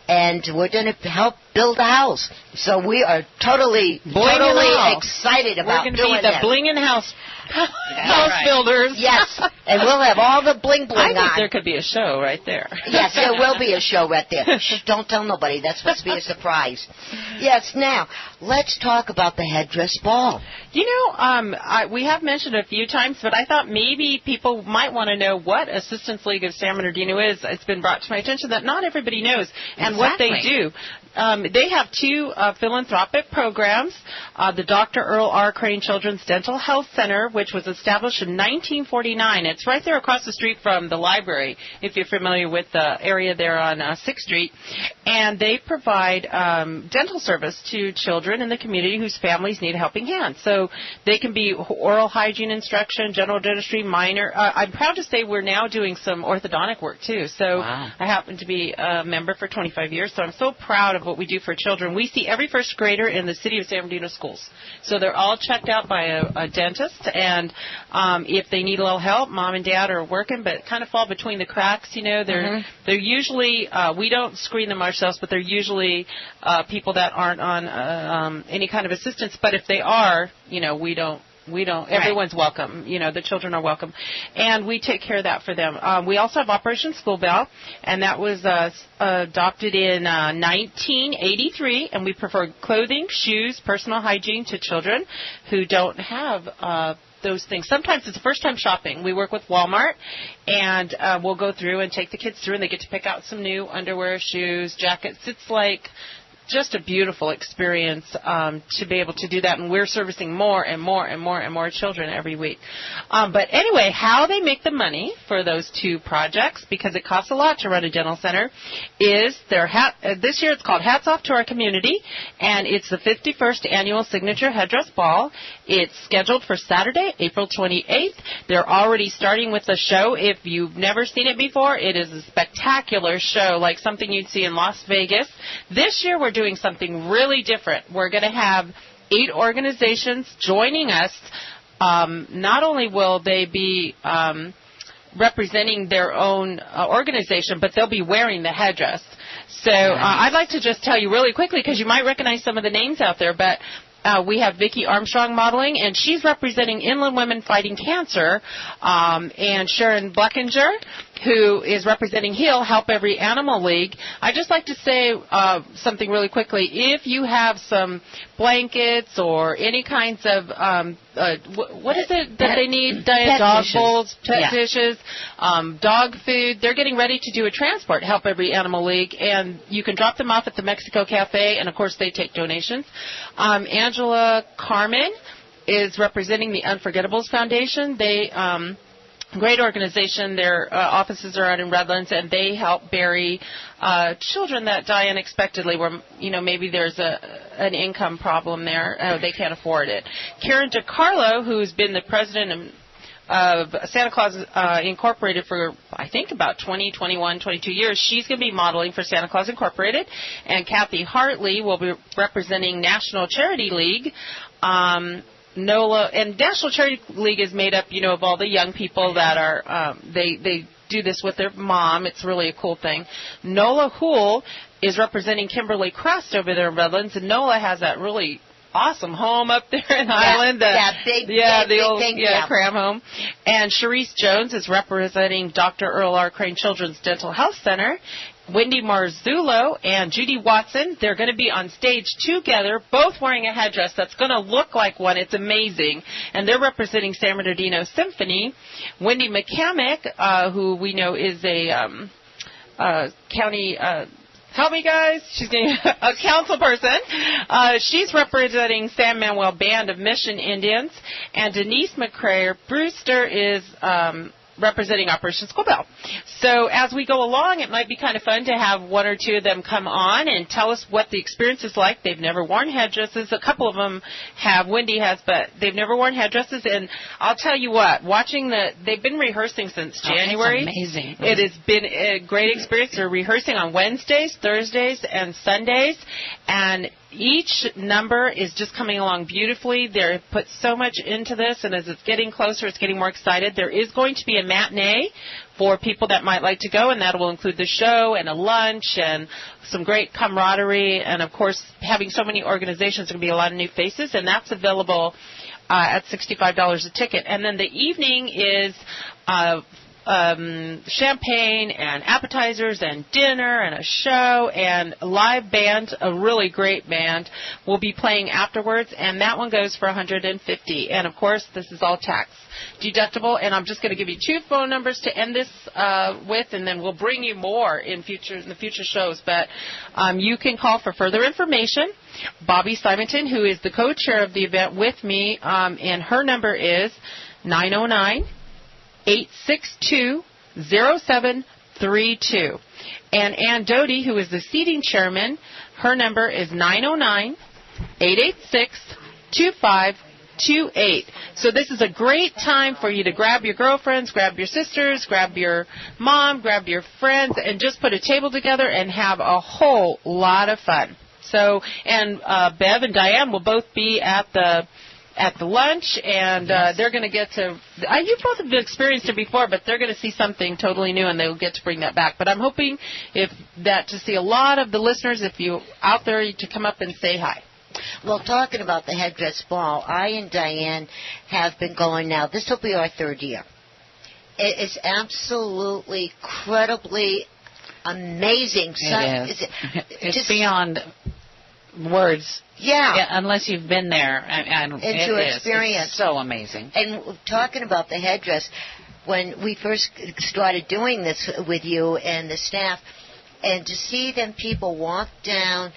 and we're going to help build a house. So we are totally excited about doing that. We're going to be the blingin' house builders. Yes, and we'll have all the bling on. I think there could be a show right there. Yes, there will be a show right there. Shh, don't tell nobody. That's supposed to be a surprise. Yes, now, let's talk about the headdress ball. You know, we have mentioned it a few times, but I thought maybe people might want to know what Assistance League of San Bernardino is. It's been brought to my attention that not everybody knows and what they do. They have two philanthropic programs, the Dr. Earl R. Crane Children's Dental Health Center, which was established in 1949. It's right there across the street from the library, if you're familiar with the area there on 6th Street. And they provide dental service to children in the community whose families need a helping hand. So they can be oral hygiene instruction, general dentistry, minor. I'm proud to say we're now doing some orthodontic work, too. So I happen to be a member for 25 years, so I'm so proud of what we do for children. We see every first grader in the city of San Bernardino schools. So they're all checked out by a dentist, and if they need a little help, mom and dad are working, but kind of fall between the cracks. You know, they're usually, we don't screen them ourselves, but they're usually people that aren't on any kind of assistance. But if they are, you know, we don't. Everyone's welcome. You know, the children are welcome. And we take care of that for them. We also have Operation School Bell, and that was adopted in 1983. And we provide clothing, shoes, personal hygiene to children who don't have those things. Sometimes it's first-time shopping. We work with Walmart, and we'll go through and take the kids through, and they get to pick out some new underwear, shoes, jackets. It's like just a beautiful experience to be able to do that, and we're servicing more and more and more and more children every week. But anyway, how they make the money for those two projects, because it costs a lot to run a dental center, is their this year it's called Hats Off to Our Community, and it's the 51st Annual Signature Headdress Ball. It's scheduled for Saturday, April 28th. They're already starting with the show. If you've never seen it before, it is a spectacular show, like something you'd see in Las Vegas. This year we're doing something really different. We're going to have 8 organizations joining us. Not only will they be representing their own organization, but they'll be wearing the headdress. So I'd like to just tell you really quickly, because you might recognize some of the names out there, but we have Vicki Armstrong modeling, and she's representing Inland Women Fighting Cancer, and Sharon Bleckinger, who is representing HEAL, Help Every Animal League. I'd just like to say something really quickly. If you have some blankets or any kinds of, what is it that they need? Dog bowls, pet dishes, dog food. They're getting ready to do a transport, Help Every Animal League, and you can drop them off at the Mexico Cafe, and, of course, they take donations. Angela Carmen is representing the Unforgettables Foundation. They great organization. Their offices are out in Redlands, and they help bury children that die unexpectedly where, you know, maybe there's an income problem there. They can't afford it. Karen DiCarlo, who's been the president of Santa Claus Incorporated for, I think, about 20, 21, 22 years. She's going to be modeling for Santa Claus Incorporated. And Kathy Hartley will be representing National Charity League. NOLA, and National Charity League is made up, you know, of all the young people that are, they do this with their mom. It's really a cool thing. NOLA Hool is representing Kimberly Crust over there in Redlands, and NOLA has that really awesome home up there in Highland. The old cram home. And Sharice Jones is representing Dr. Earl R. Crane Children's Dental Health Center. Wendy Marzullo and Judy Watson, they're going to be on stage together, both wearing a headdress that's going to look like one. It's amazing. And they're representing San Bernardino Symphony. Wendy McCamick, who we know is a county... help me, guys. She's a council person. She's representing San Manuel Band of Mission Indians. And Denise McCrae Brewster is representing Operation School Bell. So as we go along, it might be kind of fun to have one or two of them come on and tell us what the experience is like. They've never worn headdresses. A couple of them have. Wendy has, but they've never worn headdresses. And I'll tell you what, they've been rehearsing since January. It's amazing. It has been a great experience. They're rehearsing on Wednesdays, Thursdays, and Sundays. And each number is just coming along beautifully. They're put so much into this, and as it's getting closer, it's getting more excited. There is going to be a matinee for people that might like to go, and that will include the show and a lunch and some great camaraderie. And, of course, having so many organizations, there will be a lot of new faces, and that's available at $65 a ticket. And then the evening is champagne and appetizers and dinner and a show and a live band, a really great band, will be playing afterwards, and that one goes for $150. And, of course, this is all tax deductible. And I'm just going to give you 2 phone numbers to end this with, and then we'll bring you more in the future shows. But you can call for further information. Bobby Simonton, who is the co-chair of the event with me, and her number is 909-862-0732. And Ann Doty, who is the seating chairman, her number is 909-886-2528. So this is a great time for you to grab your girlfriends, grab your sisters, grab your mom, grab your friends, and just put a table together and have a whole lot of fun. So, and Bev and Diane will both be at the lunch, and they're going to get to, you both have experienced it before, but they're going to see something totally new, and they'll get to bring that back. But I'm hoping to see a lot of the listeners, if you out there, to come up and say hi. Well, talking about the headdress ball, I and Diane have been going now. This will be our 3rd year. It is absolutely, incredibly amazing. It's just beyond words. Yeah, unless you've been there and to experience. It's so amazing. And talking about the headdress, when we first started doing this with you and the staff, and to see them people walk down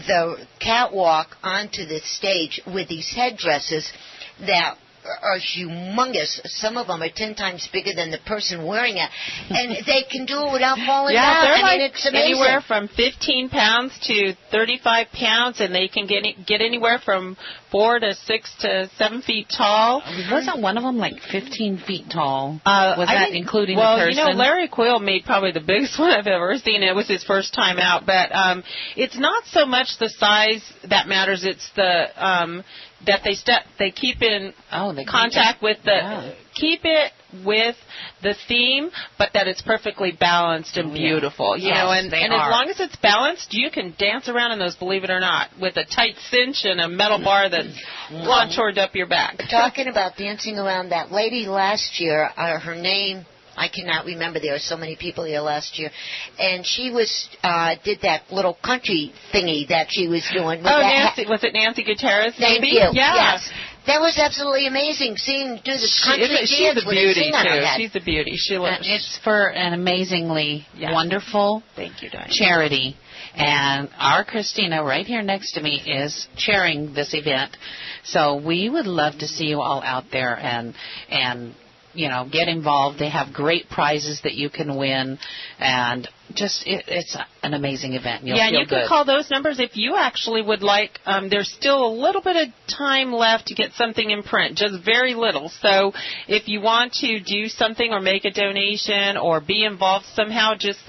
the catwalk onto the stage with these headdresses that are humongous. Some of them are 10 times bigger than the person wearing it, and they can do it without falling down. They're it's amazing. Anywhere from 15 pounds to 35 pounds, and they can get anywhere from 4 to 6 to 7 feet tall. Wasn't one of them like 15 feet tall? Was that including the person? Well, Larry Quill made probably the biggest one I've ever seen. It was his first time out, but it's not so much the size that matters. It's the that they keep in contact with keep it with the theme, but that it's perfectly balanced and beautiful. You know, and as long as it's balanced, you can dance around in those, believe it or not, with a tight cinch and a metal bar that's contoured up your back. Talking about dancing around, that lady last year, her name, I cannot remember. There were so many people here last year, and she did that little country thingy that she was doing. Nancy, was it Nancy Gutierrez? Thank maybe? you. Yeah. Yes. That was absolutely amazing, seeing do this country dance. She's a beauty, too. She's a beauty. It's for an amazingly wonderful Thank you, Diane. charity. And our Christina right here next to me is chairing this event. So we would love to see you all out there and get involved. They have great prizes that you can win, and just it's an amazing event. You'll feel you can call those numbers if you actually would like. There's still a little bit of time left to get something in print, just very little. So if you want to do something or make a donation or be involved somehow, just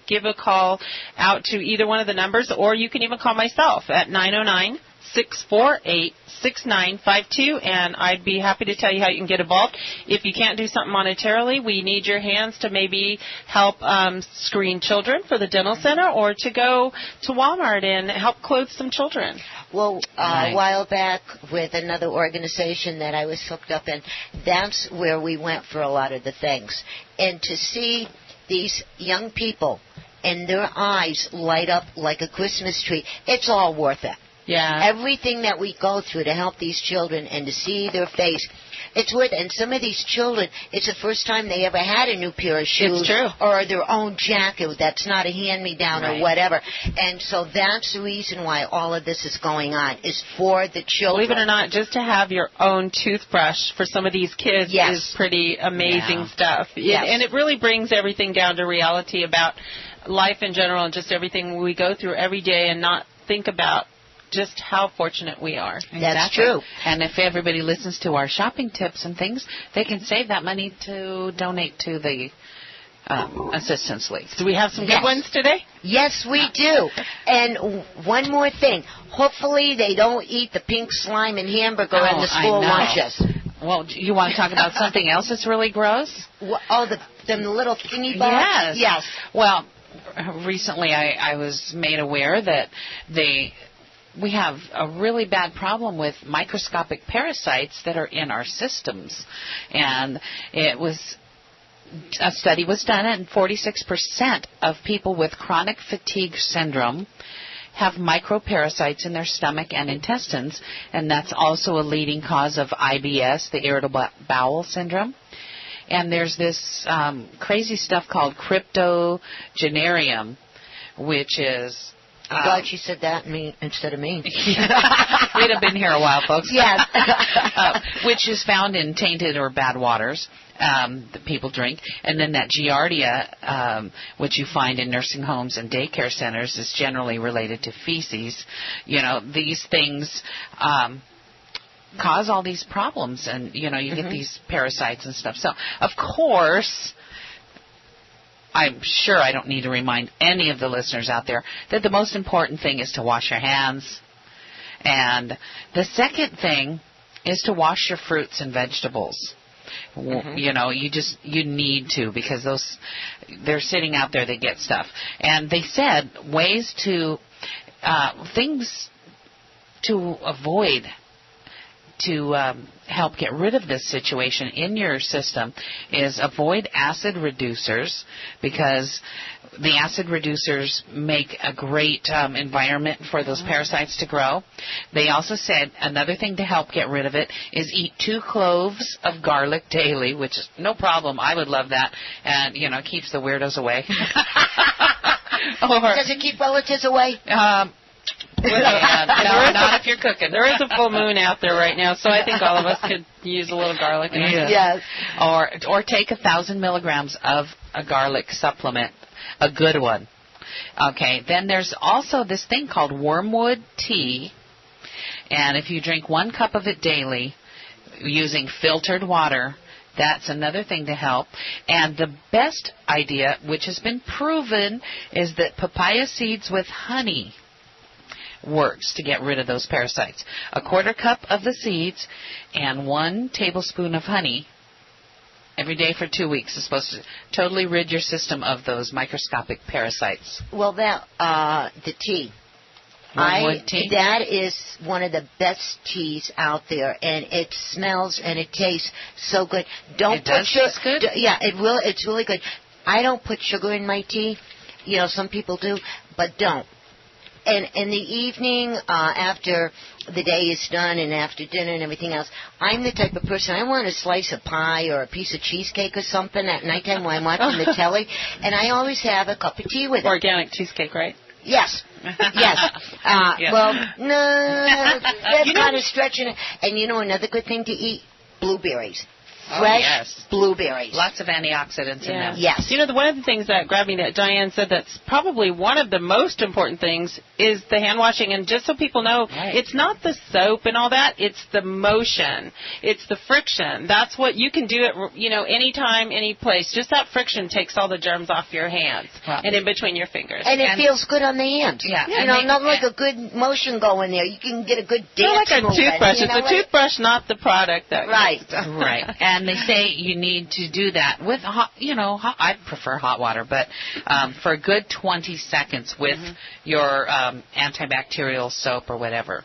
give a call out to either one of the numbers, or you can even call myself at 909-648-6952, and I'd be happy to tell you how you can get involved. If you can't do something monetarily, we need your hands to maybe help screen children for the dental center, or to go to Walmart and help clothe some children. Well, a while back with another organization that I was hooked up in, that's where we went for a lot of the things. And to see these young people and their eyes light up like a Christmas tree, it's all worth it. Yeah. Everything that we go through to help these children and to see their face, it's worth it. And some of these children, it's the first time they ever had a new pair of shoes. It's true. Or their own jacket that's not a hand-me-down or whatever. And so that's the reason why all of this is going on, is for the children. Believe it or not, just to have your own toothbrush for some of these kids is pretty amazing stuff. And it really brings everything down to reality about life in general and just everything we go through every day, and not think about just how fortunate we are. That's true. And if everybody listens to our shopping tips and things, they can save that money to donate to the assistance leagues. Do we have some good ones today? Yes, we do. And one more thing. Hopefully they don't eat the pink slime and hamburger in the school lunches. Well, you want to talk about something else that's really gross? Oh, the little thingy bugs? Yes. Well, recently I was made aware that we have a really bad problem with microscopic parasites that are in our systems. And a study was done, and 46% of people with chronic fatigue syndrome have microparasites in their stomach and intestines, and that's also a leading cause of IBS, the irritable bowel syndrome. And there's this crazy stuff called cryptogenerium, which is... I'm glad you said that instead of me. We'd have been here a while, folks. Yes. Which is found in tainted or bad waters that people drink. And then that giardia, which you find in nursing homes and daycare centers, is generally related to feces. You know, these things cause all these problems. And, you know, you get these parasites and stuff. So, of course... I'm sure I don't need to remind any of the listeners out there that the most important thing is to wash your hands. And the second thing is to wash your fruits and vegetables. You know, you need to, because they're sitting out there, they get stuff. And they said ways to, things to avoid to help get rid of this situation in your system is avoid acid reducers, because the acid reducers make a great environment for those parasites to grow. They also said another thing to help get rid of it is eat 2 cloves of garlic daily, which is no problem. I would love that. And, you know, keeps the weirdos away. Does it keep relatives away? Not if you're cooking. There is a full moon out there right now, so I think all of us could use a little garlic. Yes. Or take 1,000 milligrams of a garlic supplement, a good one. Okay. Then there's also this thing called wormwood tea, and if you drink 1 cup of it daily using filtered water, that's another thing to help. And the best idea, which has been proven, is that papaya seeds with honey works to get rid of those parasites. 1/4 cup of the seeds and 1 tablespoon of honey every day for 2 weeks is supposed to totally rid your system of those microscopic parasites. Well, the tea. Wormwood tea? That is one of the best teas out there, and it smells and it tastes so good. It does taste good? Yeah, it's really good. I don't put sugar in my tea. You know, some people do, but don't. And in the evening, after the day is done and after dinner and everything else, I'm the type of person, I want a slice of pie or a piece of cheesecake or something at nighttime while I'm watching the telly, and I always have a cup of tea with it. Organic cheesecake, right? Yes. Yes. Well, no, that's kind of stretching it. And you know another good thing to eat? Blueberries. Fresh blueberries. Lots of antioxidants in them. Yes. You know, one of the things that grabbed me that Diane said that's probably one of the most important things is the hand washing. And just so people know, it's not the soap and all that. It's the motion. It's the friction. That's what you can do it, you know, anytime, any place. Just that friction takes all the germs off your hands and in between your fingers. And it feels good on the hands. Yeah. You know, not like a good motion going there. You can get a good dance like a toothbrush. It's a toothbrush, not the product. Right. And they say you need to do that with hot, you know, I prefer hot water, but for a good 20 seconds with your antibacterial soap or whatever.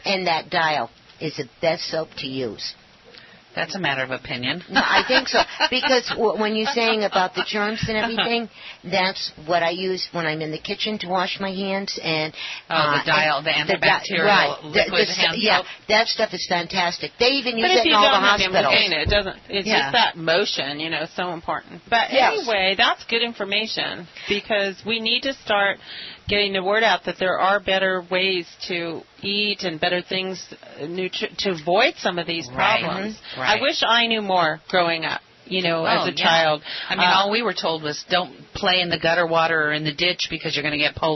And that Dial is the best soap to use. That's a matter of opinion. No, I think so. Because when you're saying about the germs and everything, that's what I use when I'm in the kitchen to wash my hands. And the Dial, the antibacterial liquid hand soap. That stuff is fantastic. They even use it in all the hospitals. It doesn't. It's just that motion, you know, so important. But anyway, that's good information, because we need to start getting the word out that there are better ways to eat and better things to avoid some of these problems. I wish I knew more growing up, you know, as a child. I mean, all we were told was don't play in the gutter water or in the ditch because you're going to get polio.